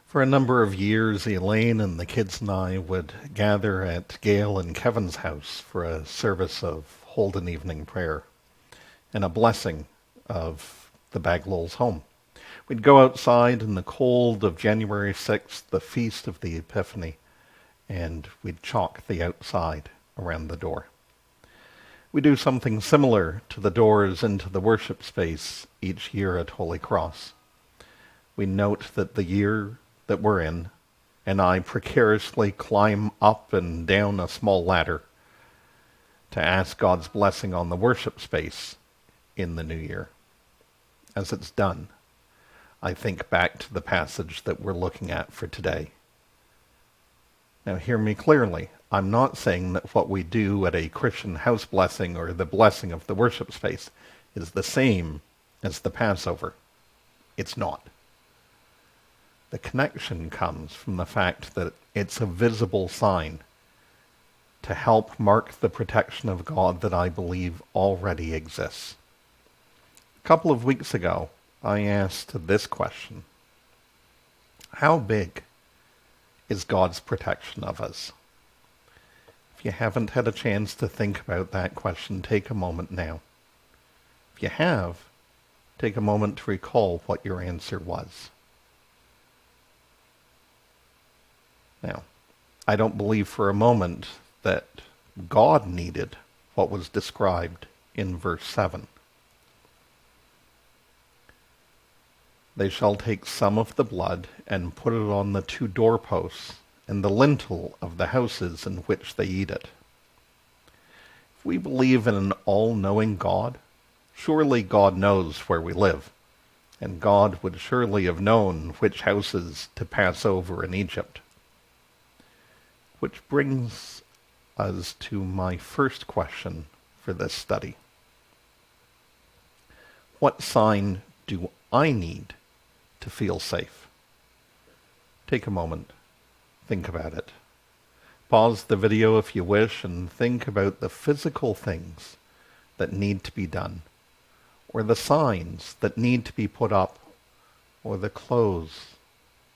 For a number of years, Elaine and the kids and I would gather at Gail and Kevin's house for a service of Holden evening prayer and a blessing of the Baglow's home. We'd go outside in the cold of January 6th, the feast of the Epiphany, and we'd chalk the outside around the door. We do something similar to the doors into the worship space each year at Holy Cross. We note that the year that we're in, and I precariously climb up and down a small ladder to ask God's blessing on the worship space in the new year. As it's done, I think back to the passage that we're looking at for today. Now hear me clearly. I'm not saying that what we do at a Christian house blessing or the blessing of the worship space is the same as the Passover. It's not. The connection comes from the fact that it's a visible sign to help mark the protection of God that I believe already exists. A couple of weeks ago, I asked this question: how big is God's protection of us? If you haven't had a chance to think about that question, take a moment now. If you have, take a moment to recall what your answer was. Now, I don't believe for a moment that God needed what was described in verse 7. They shall take some of the blood and put it on the two doorposts and the lintel of the houses in which they eat it. If we believe in an all-knowing God, surely God knows where we live, and God would surely have known which houses to pass over in Egypt. Which brings us to my first question for this study. What sign do I need to feel safe? Take a moment. Think about it. Pause the video if you wish and think about the physical things that need to be done, or the signs that need to be put up, or the clothes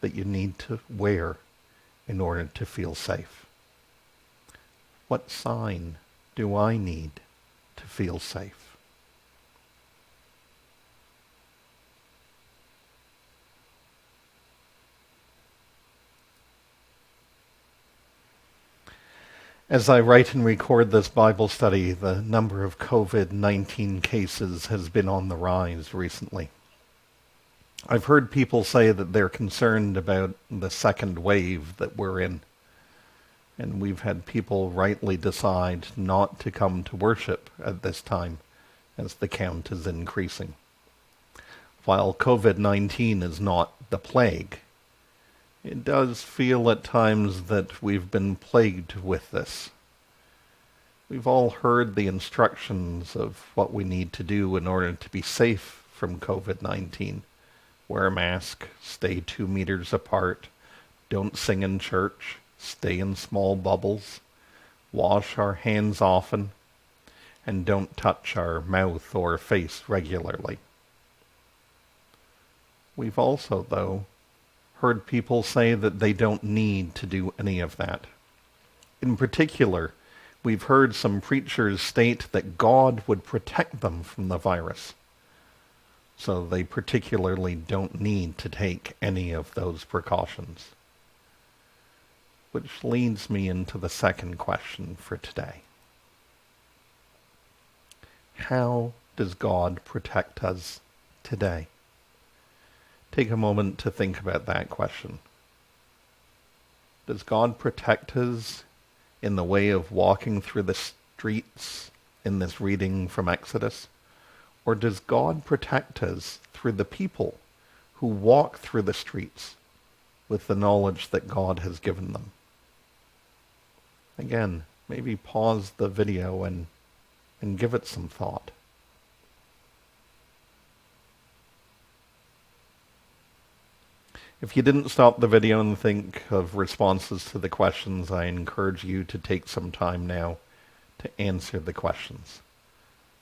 that you need to wear in order to feel safe. What sign do I need to feel safe? As I write and record this Bible study, the number of COVID-19 cases has been on the rise recently. I've heard people say that they're concerned about the second wave that we're in. And we've had people rightly decide not to come to worship at this time as the count is increasing. While COVID-19 is not the plague, it does feel at times that we've been plagued with this. We've all heard the instructions of what we need to do in order to be safe from COVID-19. Wear a mask, stay 2 meters apart, don't sing in church, stay in small bubbles, wash our hands often, and don't touch our mouth or face regularly. We've also, though, heard people say that they don't need to do any of that. In particular, we've heard some preachers state that God would protect them from the virus, so they particularly don't need to take any of those precautions. Which leads me into the second question for today. How does God protect us today? Take a moment to think about that question. Does God protect us in the way of walking through the streets in this reading from Exodus? Or does God protect us through the people who walk through the streets with the knowledge that God has given them? Again, maybe pause the video and give it some thought. If you didn't stop the video and think of responses to the questions, I encourage you to take some time now to answer the questions.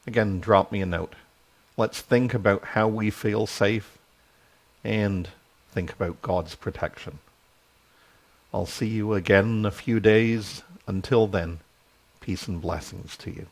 Again, drop me a note. Let's think about how we feel safe and think about God's protection. I'll see you again in a few days. Until then, peace and blessings to you.